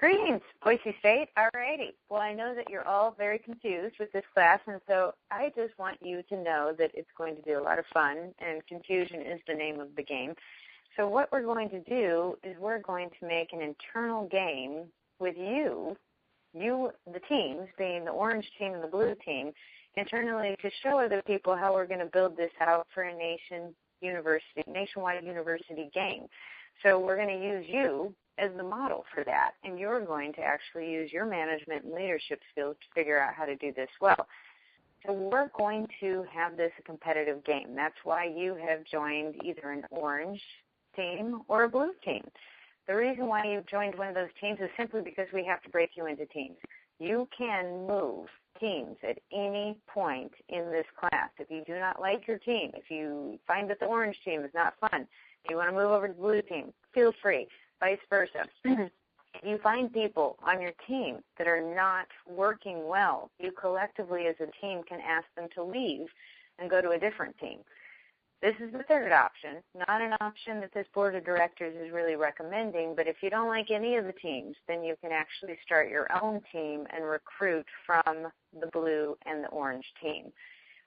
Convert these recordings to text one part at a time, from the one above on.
Greetings, Boise State. All righty. Well, I know that you're all very confused with this class, and so I just want you to know that it's going to be a lot of fun, and confusion is the name of the game. So what we're going to do is we're going to make an internal game with you, the teams, being the orange team and the blue team, internally to show other people how we're going to build this out for a nationwide university game. So we're going to use you as the model for that, and you're going to actually use your management and leadership skills to figure out how to do this well. So we're going to have this a competitive game. That's why you have joined either an orange team or a blue team. The reason why you've joined one of those teams is simply because we have to break you into teams. You can move teams at any point in this class. If you do not like your team, if you find that the orange team is not fun, if you want to move over to the blue team, feel free. Vice versa. If you find people on your team that are not working well, you collectively as a team can ask them to leave and go to a different team. This is the third option, not an option that this board of directors is really recommending, but if you don't like any of the teams, then you can actually start your own team and recruit from the blue and the orange team.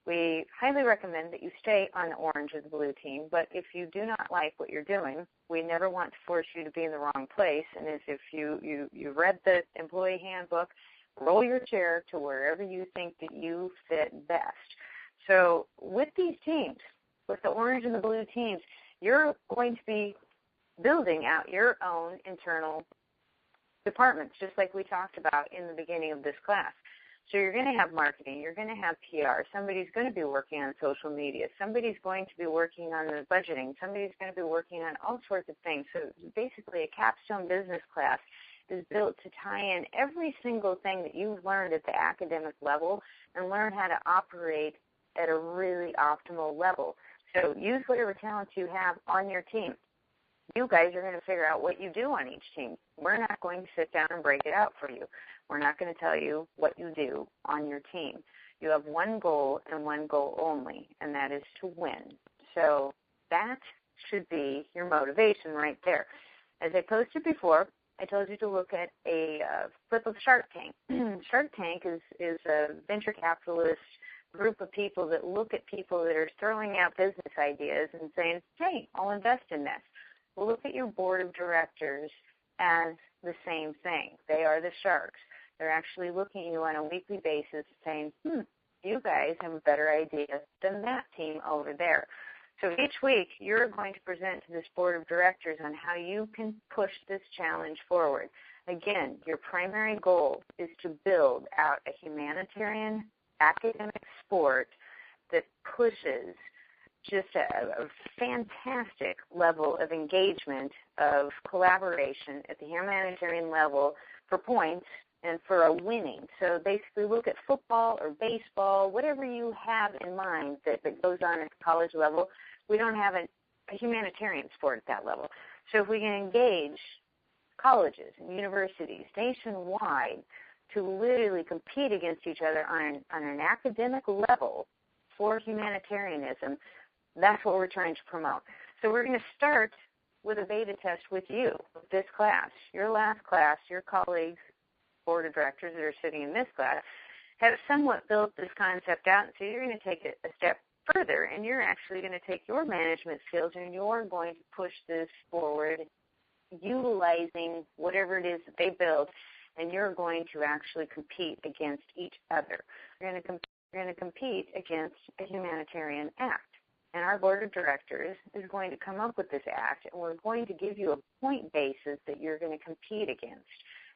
We highly recommend that you stay on the orange or the blue team, but if you do not like what you're doing, we never want to force you to be in the wrong place, and as if you read the employee handbook, roll your chair to wherever you think that you fit best. So with these teams, with the orange and the blue teams, you're going to be building out your own internal departments, just like we talked about in the beginning of this class. So you're going to have marketing, you're going to have PR, somebody's going to be working on social media, somebody's going to be working on the budgeting, somebody's going to be working on all sorts of things. So basically a capstone business class is built to tie in every single thing that you've learned at the academic level and learn how to operate at a really optimal level. So use whatever talents you have on your team. You guys are going to figure out what you do on each team. We're not going to sit down and break it out for you. We're not going to tell you what you do on your team. You have one goal and one goal only, and that is to win. So that should be your motivation right there. As I posted before, I told you to look at a flip of Shark Tank. Shark Tank is a venture capitalist group of people that look at people that are throwing out business ideas and saying, hey, I'll invest in this. Well, look at your board of directors as the same thing. They are the sharks. They're actually looking at you on a weekly basis saying, you guys have a better idea than that team over there. So each week you're going to present to this board of directors on how you can push this challenge forward. Again, your primary goal is to build out a humanitarian academic sport that pushes just a fantastic level of engagement, of collaboration at the humanitarian level for points and for a winning. So basically look at football or baseball, whatever you have in mind that goes on at the college level. We don't have a humanitarian sport at that level. So if we can engage colleges and universities nationwide to literally compete against each other on an academic level for humanitarianism, that's what we're trying to promote. So we're going to start with a beta test with you, with this class. Your last class, your colleagues, board of directors that are sitting in this class, have somewhat built this concept out. So you're going to take it a step further, and you're actually going to take your management skills and you're going to push this forward utilizing whatever it is that they build, and you're going to actually compete against each other. You're going to compete against a humanitarian act. And our board of directors is going to come up with this act, and we're going to give you a point basis that you're going to compete against.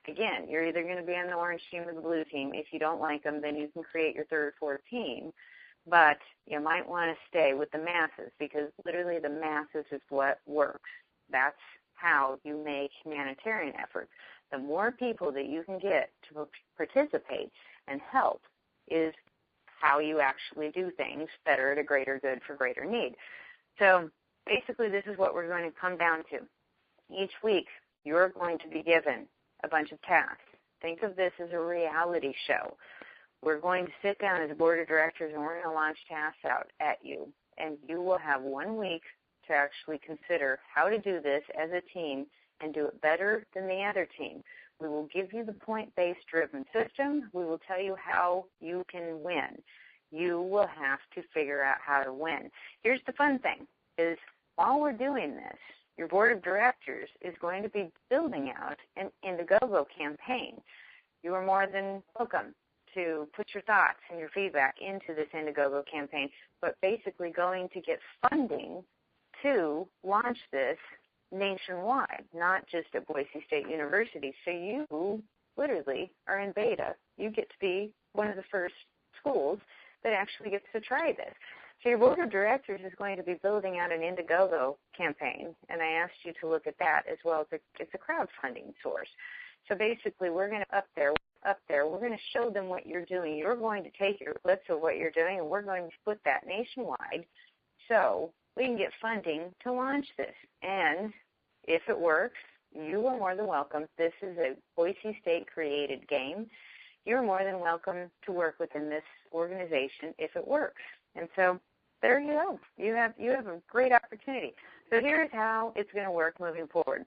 Again, you're either going to be on the orange team or the blue team. If you don't like them, then you can create your third or fourth team. But you might want to stay with the masses, because literally the masses is what works. That's how you make humanitarian efforts. The more people that you can get to participate and help is how you actually do things better at a greater good for greater need. So basically this is what we're going to come down to. Each week you're going to be given a bunch of tasks. Think of this as a reality show. We're going to sit down as a board of directors and we're going to launch tasks out at you. And you will have 1 week to actually consider how to do this as a team and do it better than the other team. We will give you the point-based driven system. We will tell you how you can win. You will have to figure out how to win. Here's the fun thing, is while we're doing this, your board of directors is going to be building out an Indiegogo campaign. You are more than welcome to put your thoughts and your feedback into this Indiegogo campaign, but basically going to get funding to launch this nationwide, not just at Boise State University. So you literally are in beta. You get to be one of the first schools that actually gets to try this. So your board of directors is going to be building out an Indiegogo campaign, and I asked you to look at that as well. It's a crowdfunding source. So basically we're going to up there, we're going to show them what you're doing. You're going to take your clips of what you're doing, and we're going to split that nationwide so we can get funding to launch this. And if it works, you are more than welcome. This is a Boise State-created game. You're more than welcome to work within this organization if it works. And so there you go. You have a great opportunity. So here's how it's going to work moving forward.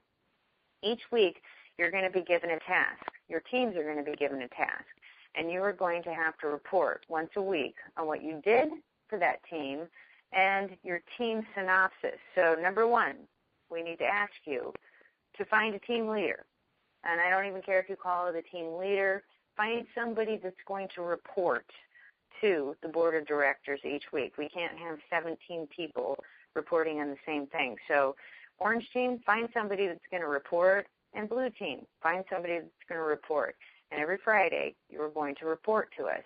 Each week, you're going to be given a task. Your teams are going to be given a task. And you are going to have to report once a week on what you did for that team and your team synopsis. So number one, we need to ask you to find a team leader. And I don't even care if you call it a team leader. Find somebody that's going to report to the board of directors each week. We can't have 17 people reporting on the same thing. So orange team, find somebody that's going to report, and blue team, find somebody that's going to report. And every Friday, you are going to report to us.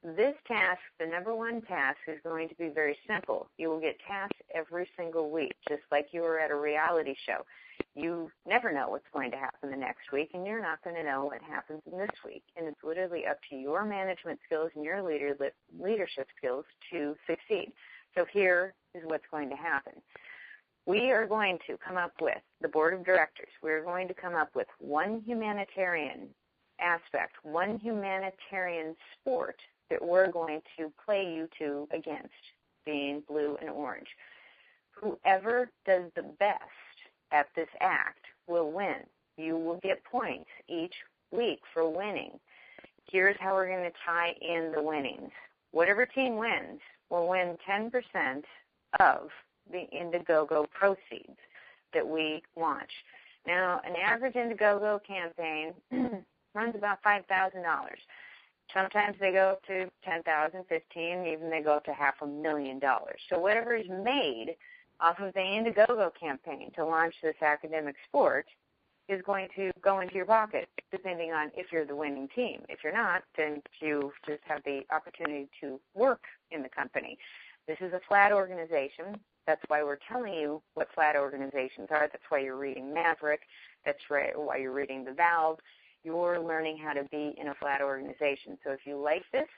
This task, the number one task, is going to be very simple. You will get tasks every single week, just like you were at a reality show. You never know what's going to happen the next week, and you're not going to know what happens in this week. And it's literally up to your management skills and your leadership skills to succeed. So here is what's going to happen. We are going to come up with, the board of directors, we're going to come up with one humanitarian aspect, one humanitarian sport that we're going to play you two against, being blue and orange. Whoever does the best at this act will win. You will get points each week for winning. Here's how we're going to tie in the winnings. Whatever team wins will win 10% of the Indiegogo proceeds that we launch. Now, an average Indiegogo campaign runs about $5,000. Sometimes they go up to $10,000, $15,000, even they go up to $500,000. So whatever is made off of the Indiegogo campaign to launch this academic sport is going to go into your pocket, depending on if you're the winning team. If you're not, then you just have the opportunity to work in the company. This is a flat organization. That's why we're telling you what flat organizations are. That's why you're reading Maverick. That's why you're reading The Valve. You're learning how to be in a flat organization. So if you like this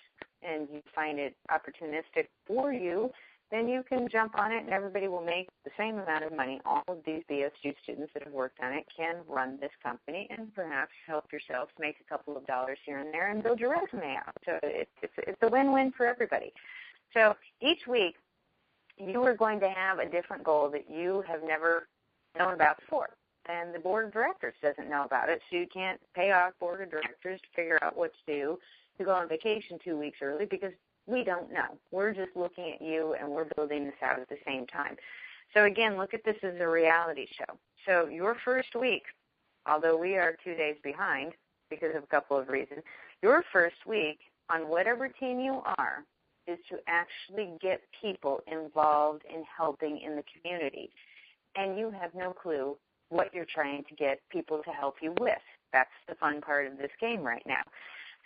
and you find it opportunistic for you, then you can jump on it and everybody will make the same amount of money. All of these BSU students that have worked on it can run this company and perhaps help yourself make a couple of dollars here and there and build your resume out. So it's a win-win for everybody. So each week, you are going to have a different goal that you have never known about before. And the board of directors doesn't know about it, so you can't pay off board of directors to figure out what to do to go on vacation 2 weeks early because we don't know. We're just looking at you, and we're building this out at the same time. So, again, look at this as a reality show. So your first week, although we are 2 days behind because of a couple of reasons, your first week on whatever team you are is to actually get people involved in helping in the community. And you have no clue what you're trying to get people to help you with. That's the fun part of this game right now.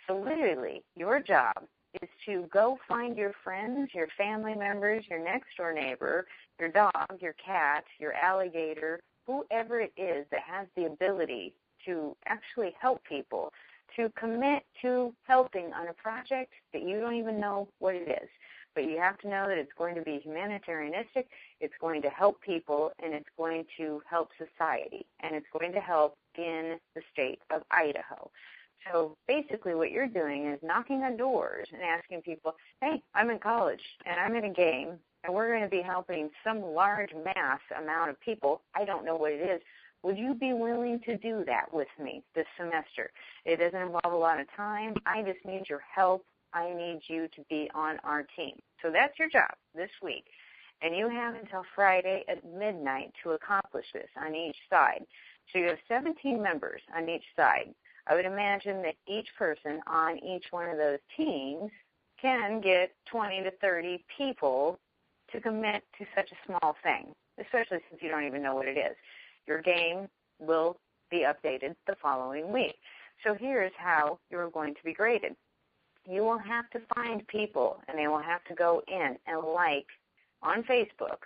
So literally, your job is to go find your friends, your family members, your next door neighbor, your dog, your cat, your alligator, whoever it is that has the ability to actually help people, to commit to helping on a project that you don't even know what it is. But you have to know that it's going to be humanitarianistic, it's going to help people, and it's going to help society, and it's going to help in the state of Idaho. So basically what you're doing is knocking on doors and asking people, hey, I'm in college, and I'm in a game, and we're going to be helping some large mass amount of people. I don't know what it is, Would you be willing to do that with me this semester? It doesn't involve a lot of time. I just need your help. I need you to be on our team. So that's your job this week. And you have until Friday at midnight to accomplish this on each side. So you have 17 members on each side. I would imagine that each person on each one of those teams can get 20 to 30 people to commit to such a small thing, especially since you don't even know what it is. Your game will be updated the following week. So here's how you're going to be graded. You will have to find people, and they will have to go in and like on Facebook,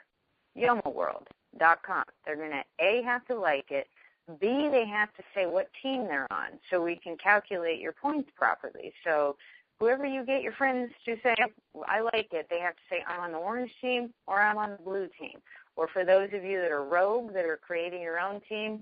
yomoworld.com. They're going to, A, have to like it. B, they have to say what team they're on so we can calculate your points properly. So whoever you get your friends to say, I like it, they have to say, I'm on the orange team or I'm on the blue team. Or for those of you that are rogue, that are creating your own team,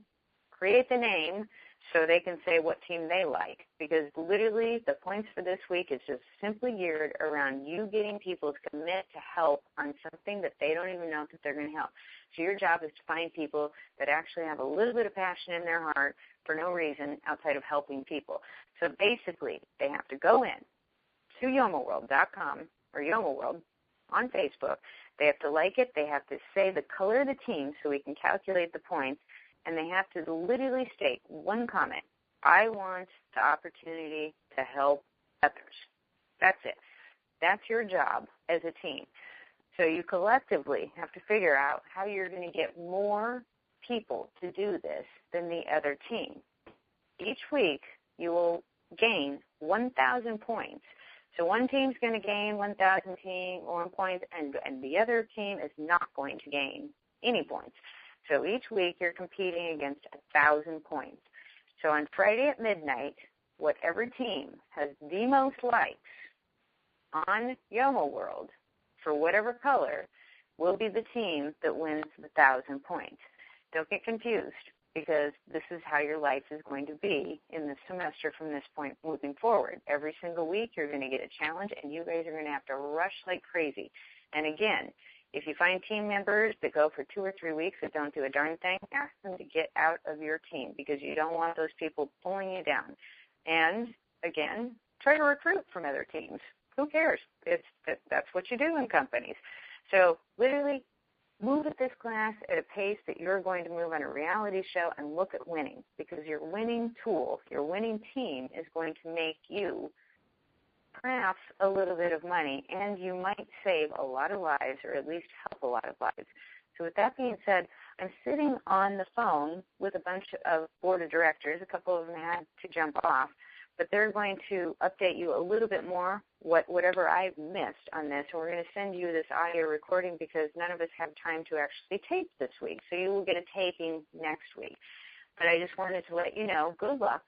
create the name so they can say what team they like. Because literally the points for this week is just simply geared around you getting people to commit to help on something that they don't even know that they're going to help. So your job is to find people that actually have a little bit of passion in their heart for no reason outside of helping people. So basically they have to go in to yomoworld.com or yomoworld on Facebook. They have to like it. They have to say the color of the team so we can calculate the points. And they have to literally state one comment. I want the opportunity to help others. That's it. That's your job as a team. So you collectively have to figure out how you're going to get more people to do this than the other team. Each week you will gain 1,000 points. So one team's going to gain 1,000 points, and the other team is not going to gain any points. So each week you're competing against 1,000 points. So on Friday at midnight, whatever team has the most likes on Yomo World for whatever color will be the team that wins the 1,000 points. Don't get confused, because this is how your life is going to be in the semester from this point moving forward. Every single week you're going to get a challenge, and you guys are going to have to rush like crazy. And again, if you find team members that go for 2 or 3 weeks that don't do a darn thing, ask them to get out of your team, because you don't want those people pulling you down. And again, try to recruit from other teams. Who cares? That's what you do in companies. So literally move at this class at a pace that you're going to move on a reality show and look at winning, because your winning tool, your winning team is going to make you perhaps a little bit of money, and you might save a lot of lives, or at least help a lot of lives. So with that being said, I'm sitting on the phone with a bunch of board of directors. A couple of them had to jump off, but they're going to update you a little bit more whatever I've missed on this. And we're going to send you this audio recording because none of us have time to actually tape this week. So you will get a taping next week. But I just wanted to let you know, good luck.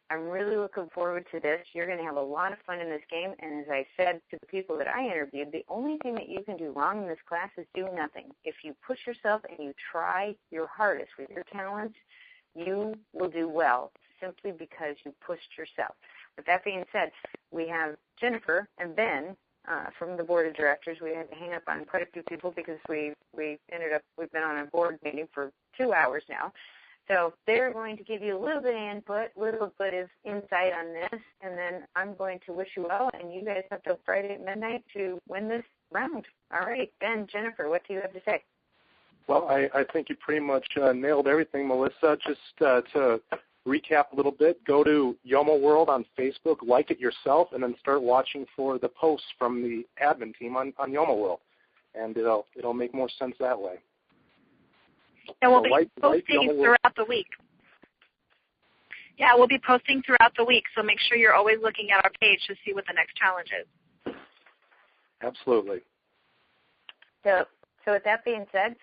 I'm really looking forward to this. You're going to have a lot of fun in this game. And as I said to the people that I interviewed, the only thing that you can do wrong in this class is do nothing. If you push yourself and you try your hardest with your talents, you will do well simply because you pushed yourself. With that being said, we have Jennifer and Ben from the board of directors. We had to hang up on quite a few people because we've been on a board meeting for 2 hours now. So they're going to give you a little bit of input, a little bit of insight on this, and then I'm going to wish you well, and you guys have till Friday at midnight to win this round. All right, Ben, Jennifer, what do you have to say? Well, I think you pretty much nailed everything, Melissa. Just to recap a little bit, go to Yomo World on Facebook, like it yourself, and then start watching for the posts from the admin team on Yomo World, and it'll make more sense that way. And we'll be posting throughout the week. Yeah, we'll be posting throughout the week, so make sure you're always looking at our page to see what the next challenge is. Absolutely. So with that being said,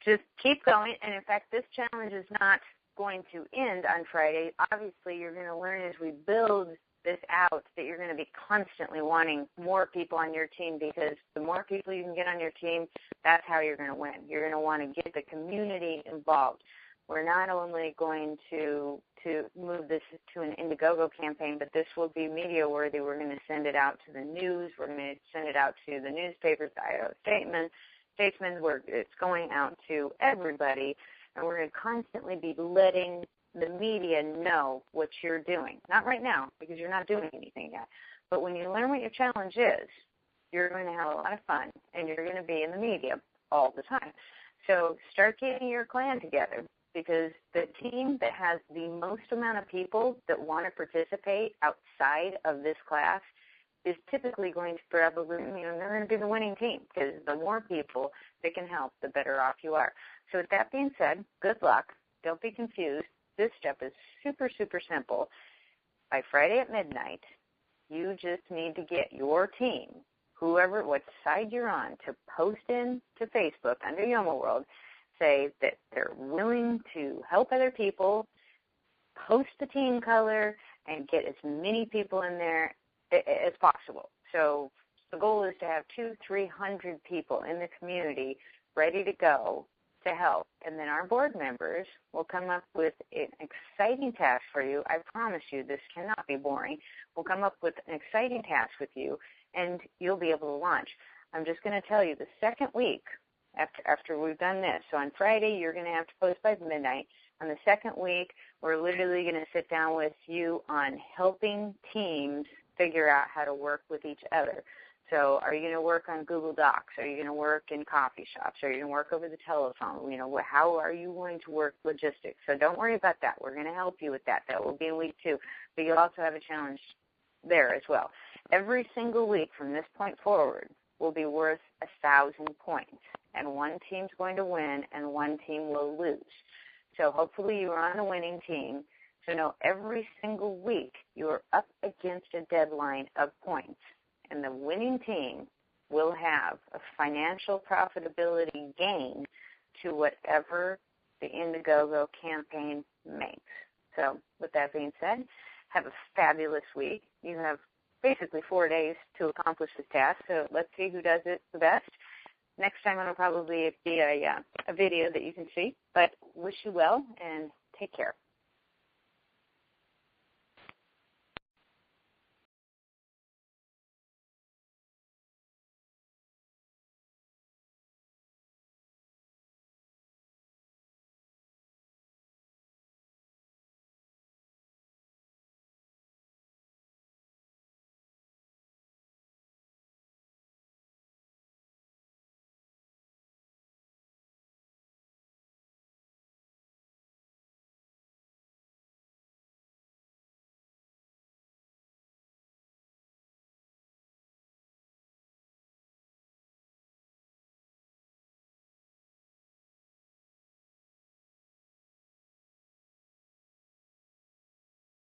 just keep going. And, in fact, this challenge is not going to end on Friday. Obviously, you're going to learn as we build this out that you're going to be constantly wanting more people on your team, because the more people you can get on your team, that's how you're going to win. You're going to want to get the community involved. We're not only going to move this to an Indiegogo campaign, but this will be media worthy. We're going to send it out to the news. We're going to send it out to the newspapers, the Iowa Statesman, where it's going out to everybody and we're going to constantly be letting the media know what you're doing. Not right now, because you're not doing anything yet. But when you learn what your challenge is, you're going to have a lot of fun, and you're going to be in the media all the time. So start getting your clan together, because the team that has the most amount of people that want to participate outside of this class is typically going to probably, they're going to be the winning team, because the more people that can help, the better off you are. So with that being said, good luck. Don't be confused. This step is super, super simple. By Friday at midnight, you just need to get your team, whoever, what side you're on, to post in to Facebook under Yoma World, say that they're willing to help other people, post the team color, and get as many people in there as possible. So the goal is to have 200-300 people in the community ready to go to help. And then our board members will come up with an exciting task for you. I promise you this cannot be boring. We'll come up with an exciting task with you, and you'll be able to launch. I'm just going to tell you the second week after we've done this. So on Friday, you're going to have to post by midnight. On the second week, we're literally going to sit down with you on helping teams figure out how to work with each other. So are you going to work on Google Docs? Are you going to work in coffee shops? Are you going to work over the telephone? How are you going to work logistics? So don't worry about that. We're going to help you with that. That will be in week 2. But you'll also have a challenge there as well. Every single week from this point forward will be worth 1,000 points. And one team's going to win and one team will lose. So hopefully you're on a winning team. So know every single week you are up against a deadline of points. And the winning team will have a financial profitability gain to whatever the Indiegogo campaign makes. So with that being said, have a fabulous week. You have basically 4 days to accomplish this task, so let's see who does it the best. Next time it'll probably be a video that you can see, but wish you well and take care.